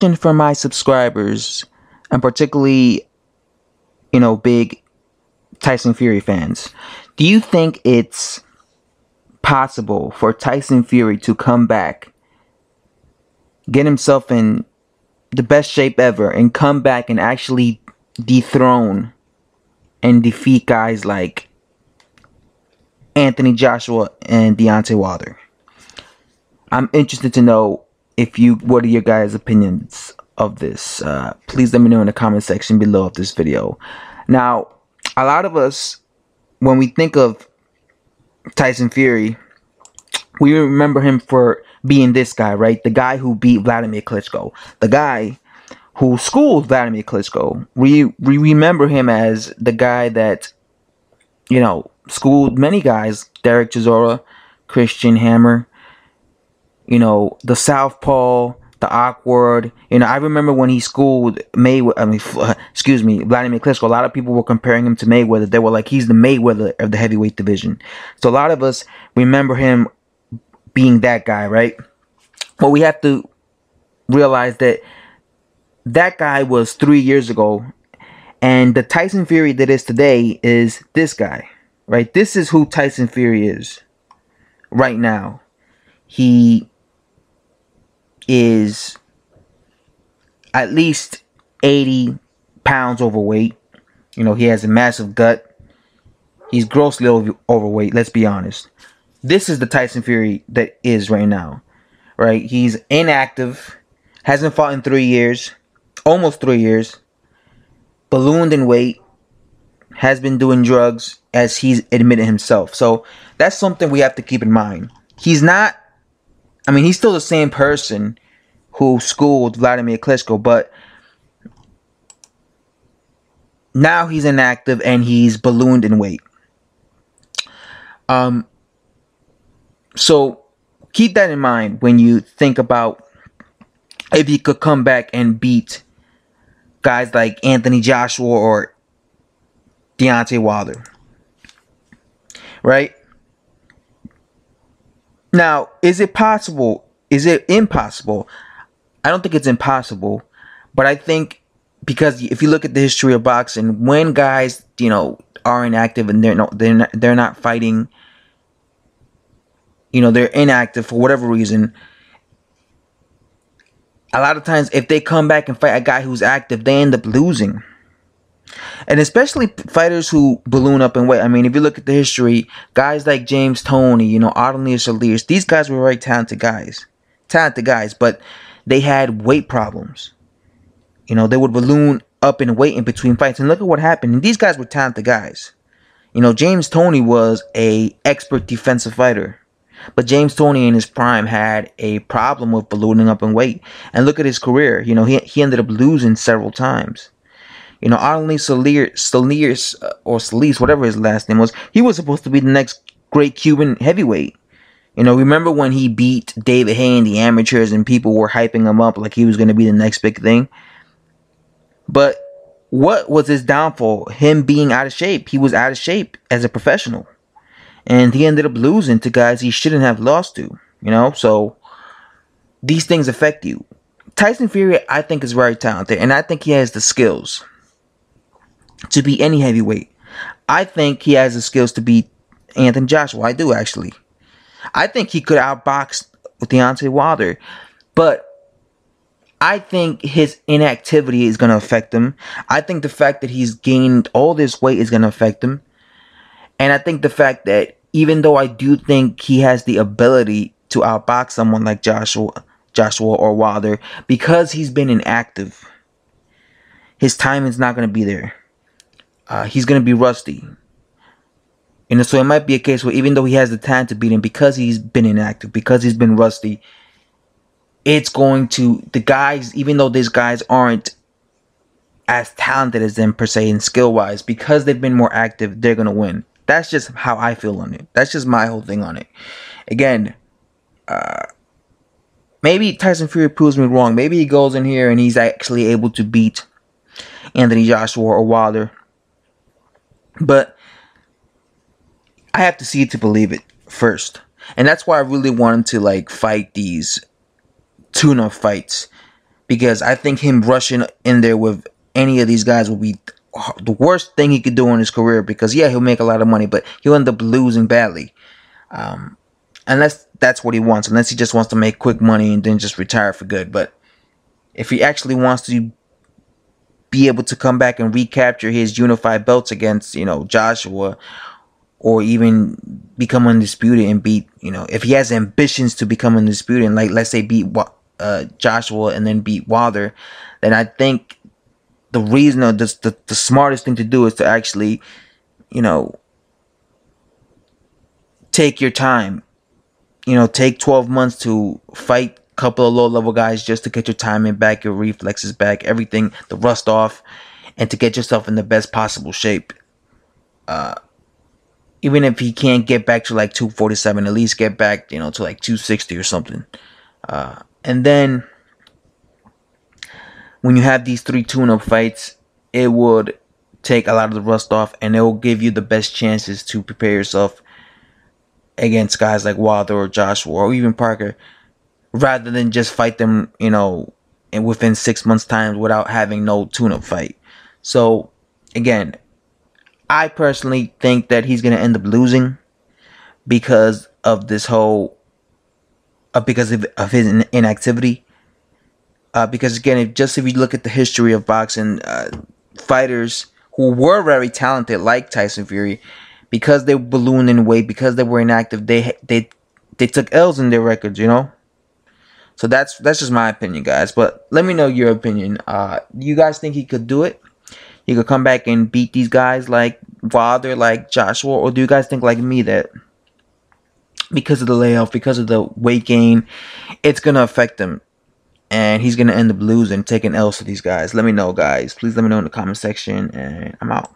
For my subscribers, and particularly, big Tyson Fury fans, do you think it's possible for Tyson Fury to come back, get himself in the best shape ever, and come back and actually dethrone and defeat guys like Anthony Joshua and Deontay Wilder? I'm interested to know what are your guys' opinions of this. Please let me know in the comment section below of this video. Now, a lot of us, when we think of Tyson Fury, we remember him for being this guy, right? The guy who beat Vladimir Klitschko. The guy who schooled Vladimir Klitschko. We remember him as the guy that, schooled many guys. Derek Chisora, Christian Hammer, the Southpaw, the Awkward. I remember when he schooled Vladimir Klitschko. A lot of people were comparing him to Mayweather. They were like, he's the Mayweather of the heavyweight division. So a lot of us remember him being that guy, right? But we have to realize that that guy was 3 years ago, and the Tyson Fury that is today is this guy, right? This is who Tyson Fury is right now. He is at least 80 pounds overweight. He has a massive gut. He's grossly overweight, let's be honest. This is the Tyson Fury that is right now, right? He's inactive, hasn't fought in 3 years, almost 3 years, ballooned in weight, has been doing drugs, as he's admitted himself. So that's something we have to keep in mind. He's still the same person who schooled Vladimir Klitschko, but now he's inactive and he's ballooned in weight. So keep that in mind when you think about if he could come back and beat guys like Anthony Joshua or Deontay Wilder, right? Now, is it possible? Is it impossible? I don't think it's impossible, but I think because if you look at the history of boxing, when guys, are inactive and they're not fighting, they're inactive for whatever reason, a lot of times if they come back and fight a guy who's active, they end up losing. And especially fighters who balloon up in weight. If you look at the history, guys like James Toney, Adonis Alias, these guys were very talented guys, but they had weight problems. They would balloon up in weight in between fights, and look at what happened. And these guys were talented guys. James Toney was a expert defensive fighter, but James Toney in his prime had a problem with ballooning up in weight. And look at his career. He ended up losing several times. Adonis Alias, or Solis, whatever his last name was, he was supposed to be the next great Cuban heavyweight. Remember when he beat David Haye in the amateurs and people were hyping him up like he was going to be the next big thing? But what was his downfall? Him being out of shape. He was out of shape as a professional. And he ended up losing to guys he shouldn't have lost to. So these things affect you. Tyson Fury, I think, is very talented. And I think he has the skills to beat any heavyweight. I think he has the skills to beat Anthony Joshua. I do, actually. I think he could outbox Deontay Wilder. But I think his inactivity is going to affect him. I think the fact that he's gained all this weight is going to affect him. And I think the fact that even though I do think he has the ability to outbox someone like Joshua or Wilder, because he's been inactive, his time is not going to be there. He's going to be rusty. So it might be a case where even though he has the talent to beat him, because he's been inactive, because he's been rusty, it's going to, the guys, even though these guys aren't as talented as them per se and skill-wise, because they've been more active, they're going to win. That's just how I feel on it. That's just my whole thing on it. Again, maybe Tyson Fury proves me wrong. Maybe he goes in here and he's actually able to beat Anthony Joshua or Wilder. But I have to see it to believe it first. And that's why I really want him to fight these tune-up fights. because I think him rushing in there with any of these guys will be the worst thing he could do in his career, because yeah, he'll make a lot of money, but he'll end up losing badly. Um, unless that's what he wants, unless he just wants to make quick money and then just retire for good. But if he actually wants to be able to come back and recapture his unified belts against, Joshua, or even become undisputed and beat, if he has ambitions to become undisputed and, like, let's say beat Joshua and then beat Wilder, then I think the reason, or the smartest thing to do is to actually, take your time. Take 12 months to fight a couple of low-level guys just to get your timing back, your reflexes back, everything, the rust off, and to get yourself in the best possible shape. Even if he can't get back to like 247, at least get back, to like 260 or something. And then when you have these 3 tune-up fights, it would take a lot of the rust off, and it will give you the best chances to prepare yourself against guys like Wilder or Joshua or even Parker, rather than just fight them, and within 6 months' time without having no tune-up fight. So, again, I personally think that he's going to end up losing because of this whole, because of his inactivity. Because again, if you look at the history of boxing, fighters who were very talented, like Tyson Fury, because they ballooned in weight, because they were inactive, they took L's in their records, So that's just my opinion, guys. But let me know your opinion. Do you guys think he could do it? He could come back and beat these guys like Wilder, like Joshua, or do you guys think like me that because of the layoff, because of the weight gain, it's gonna affect him, and he's gonna end up losing, taking L's to these guys? Let me know, guys. Please let me know in the comment section, and I'm out.